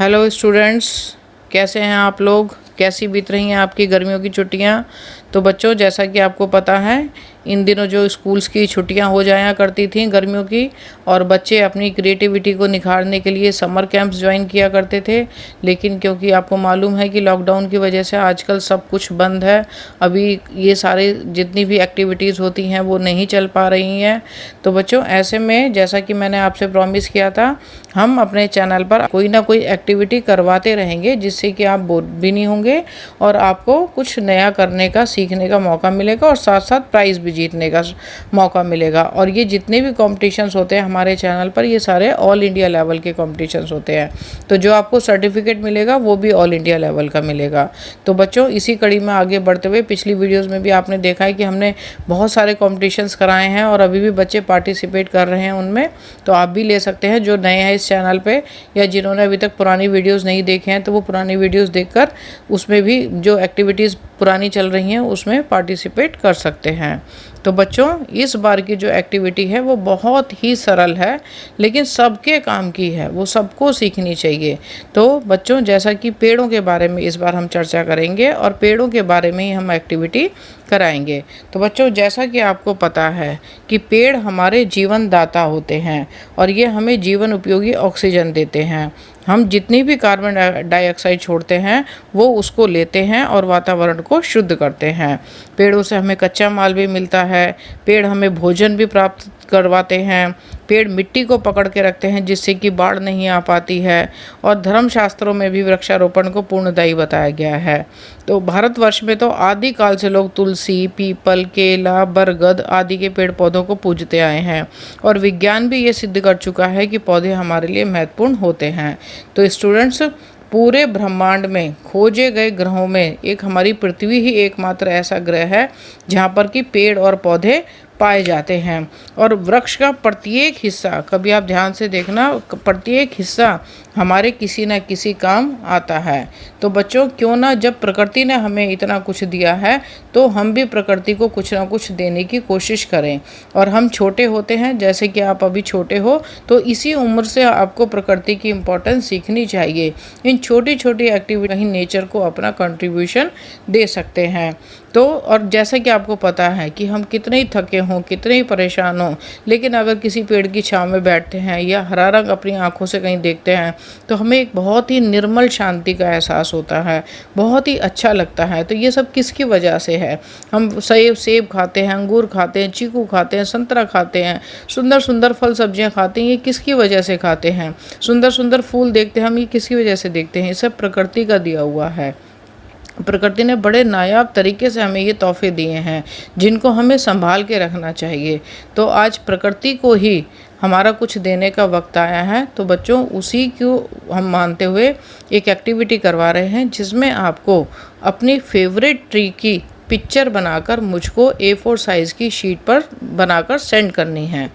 Hello students, कैसे हैं आप लोग? कैसी बीत रही हैं आपकी गर्मियों की छुट्टियां? तो बच्चों, जैसा कि आपको पता है, इन दिनों जो स्कूल्स की छुट्टियां हो जाया करती थीं गर्मियों की, और बच्चे अपनी क्रिएटिविटी को निखारने के लिए समर कैंप्स ज्वाइन किया करते थे। लेकिन क्योंकि आपको मालूम है कि लॉकडाउन की वजह से आजकल सब कुछ बंद है, अभी ये सारे जितनी भी एक्टिविटीज़ होती हैं वो नहीं चल पा रही हैं। तो बच्चों, ऐसे में जैसा कि मैंने आपसे प्रॉमिस किया था, हम अपने चैनल पर कोई ना कोई एक्टिविटी करवाते रहेंगे जिससे कि आप बोर भी नहीं होंगे और आपको कुछ नया करने का, सीखने का मौका मिलेगा और साथ साथ प्राइज़ भी जीतने का मौका मिलेगा। और ये जितने भी कॉम्पिटिशन्स होते हैं हमारे चैनल पर, ये सारे ऑल इंडिया लेवल के कॉम्पिटिशन्स होते हैं। तो जो आपको सर्टिफिकेट मिलेगा वो भी ऑल इंडिया लेवल का मिलेगा। तो बच्चों, इसी कड़ी में आगे बढ़ते हुए पिछली वीडियोज़ में भी आपने देखा है कि हमने बहुत सारे कॉम्पिटिशन्स कराए हैं और अभी भी बच्चे पार्टिसिपेट कर रहे हैं उनमें। तो आप भी ले सकते हैं जो नए हैं इस चैनल पे, या जिन्होंने अभी तक पुरानी वीडियोस नहीं देखे हैं तो वो पुरानी वीडियोस देखकर उसमें भी जो एक्टिविटीज़ पुरानी चल रही हैं उसमें पार्टिसिपेट कर सकते हैं। तो बच्चों, इस बार की जो एक्टिविटी है वो बहुत ही सरल है, लेकिन सबके काम की है, वो सबको सीखनी चाहिए। तो बच्चों, जैसा कि पेड़ों के बारे में इस बार हम चर्चा करेंगे और पेड़ों के बारे में ही हम एक्टिविटी कराएंगे। तो बच्चों, जैसा कि आपको पता है कि पेड़ हमारे जीवन दाता होते हैं और ये हमें जीवन उपयोगी ऑक्सीजन देते हैं। हम जितनी भी कार्बन डाइऑक्साइड छोड़ते हैं वो उसको लेते हैं और वातावरण को शुद्ध करते हैं। पेड़ों से हमें कच्चा माल भी मिलता है, पेड़ हमें भोजन भी प्राप्त करवाते हैं, पेड़ मिट्टी को पकड़ के रखते हैं जिससे कि बाढ़ नहीं आ पाती है, और धर्मशास्त्रों में भी वृक्षारोपण को पूर्णदायी बताया गया है। तो भारतवर्ष में तो आदि काल से लोग तुलसी, पीपल, केला, बरगद आदि के पेड़ पौधों को पूजते आए हैं और विज्ञान भी ये सिद्ध कर चुका है कि पौधे हमारे लिए महत्वपूर्ण होते हैं। तो स्टूडेंट्स, पूरे ब्रह्मांड में खोजे गए ग्रहों में एक हमारी पृथ्वी ही एकमात्र ऐसा ग्रह है जहाँ पर कि पेड़ और पौधे पाए जाते हैं। और वृक्ष का प्रत्येक हिस्सा, कभी आप ध्यान से देखना, प्रत्येक हिस्सा हमारे किसी न किसी काम आता है। तो बच्चों, क्यों ना, जब प्रकृति ने हमें इतना कुछ दिया है तो हम भी प्रकृति को कुछ ना कुछ देने की कोशिश करें। और हम छोटे होते हैं, जैसे कि आप अभी छोटे हो, तो इसी उम्र से आपको प्रकृति की इम्पोर्टेंस सीखनी चाहिए। इन छोटी छोटी एक्टिविटी कहीं नेचर को अपना कंट्रीब्यूशन दे सकते हैं। तो और जैसा कि आपको पता है कि हम कितने ही थके हों, कितने ही परेशान हों, लेकिन अगर किसी पेड़ की छांव में बैठते हैं या हरा रंग अपनी आंखों से कहीं देखते हैं तो हमें एक बहुत ही निर्मल शांति का एहसास होता है, बहुत ही अच्छा लगता है। तो ये सब किसकी वजह से है? हम सेब खाते हैं, अंगूर खाते हैं, चीकू खाते हैं, संतरा खाते हैं, सुंदर सुंदर फल सब्जियां खाते हैं, ये किसकी वजह से खाते हैं? सुंदर सुंदर फूल देखते हैं हम, ये किसकी वजह से देखते हैं? ये सब प्रकृति का दिया हुआ है। प्रकृति ने बड़े नायाब तरीके से हमें ये तोहफे दिए हैं जिनको हमें संभाल के रखना चाहिए। तो आज प्रकृति को ही हमारा कुछ देने का वक्त आया है। तो बच्चों, उसी को हम मानते हुए एक एक्टिविटी करवा रहे हैं जिसमें आपको अपनी फेवरेट ट्री की पिक्चर बनाकर मुझको A4 साइज़ की शीट पर बनाकर सेंड करनी है।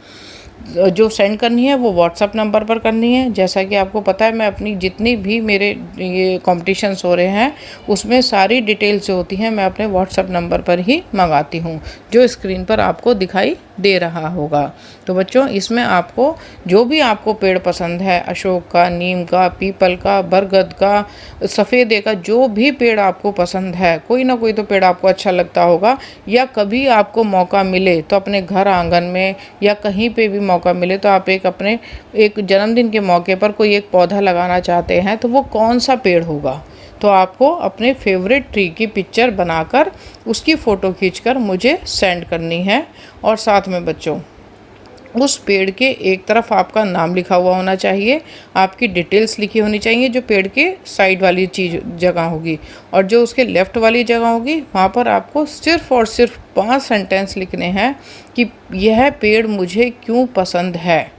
जो सेंड करनी है वो व्हाट्सअप नंबर पर करनी है। जैसा कि आपको पता है, मैं अपनी जितनी भी मेरे ये कॉम्पिटिशन्स हो रहे हैं उसमें सारी डिटेल्स जो होती हैं मैं अपने व्हाट्सअप नंबर पर ही मंगाती हूँ, जो स्क्रीन पर आपको दिखाई दे रहा होगा। तो बच्चों, इसमें आपको जो भी आपको पेड़ पसंद है, अशोक का, नीम का, पीपल का, बरगद का, सफ़ेदे का, जो भी पेड़ आपको पसंद है, कोई ना कोई तो पेड़ आपको अच्छा लगता होगा, या कभी आपको मौका मिले तो अपने घर आंगन में या कहीं पे भी मौका मिले तो आप अपने एक जन्मदिन के मौके पर कोई एक पौधा लगाना चाहते हैं, तो वो कौन सा पेड़ होगा? तो आपको अपने फेवरेट ट्री की पिक्चर बनाकर उसकी फ़ोटो खींचकर मुझे सेंड करनी है। और साथ में बच्चों, उस पेड़ के एक तरफ आपका नाम लिखा हुआ होना चाहिए, आपकी डिटेल्स लिखी होनी चाहिए जो पेड़ के साइड वाली चीज़ जगह होगी, और जो उसके लेफ़्ट वाली जगह होगी वहाँ पर आपको सिर्फ़ और सिर्फ 5 सेंटेंस लिखने हैं कि यह पेड़ मुझे क्यों पसंद है,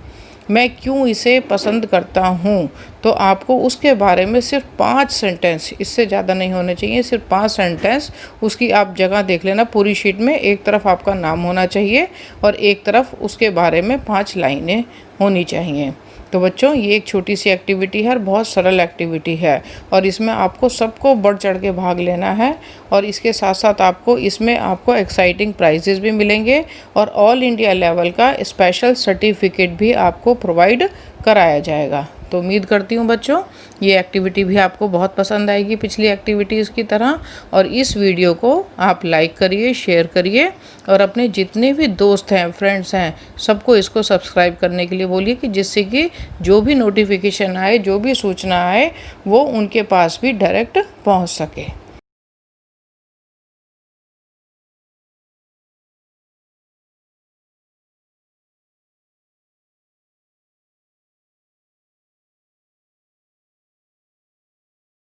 मैं क्यों इसे पसंद करता हूँ। तो आपको उसके बारे में सिर्फ 5 सेंटेंस, इससे ज़्यादा नहीं होने चाहिए, सिर्फ 5 सेंटेंस, उसकी आप जगह देख लेना पूरी शीट में। एक तरफ आपका नाम होना चाहिए और एक तरफ उसके बारे में 5 लाइनें होनी चाहिए। तो बच्चों, ये एक छोटी सी एक्टिविटी है और बहुत सरल एक्टिविटी है, और इसमें आपको सबको बढ़ चढ़ के भाग लेना है। और इसके साथ साथ इसमें आपको एक्साइटिंग प्राइजेस भी मिलेंगे और ऑल इंडिया लेवल का स्पेशल सर्टिफिकेट भी आपको प्रोवाइड कराया जाएगा। तो उम्मीद करती हूँ बच्चों ये एक्टिविटी भी आपको बहुत पसंद आएगी पिछली एक्टिविटीज़ की तरह। और इस वीडियो को आप लाइक करिए, शेयर करिए और अपने जितने भी दोस्त हैं, फ्रेंड्स हैं, सबको इसको सब्सक्राइब करने के लिए बोलिए कि जिससे कि जो भी नोटिफिकेशन आए, जो भी सूचना आए वो उनके पास भी डायरेक्ट पहुंच सके।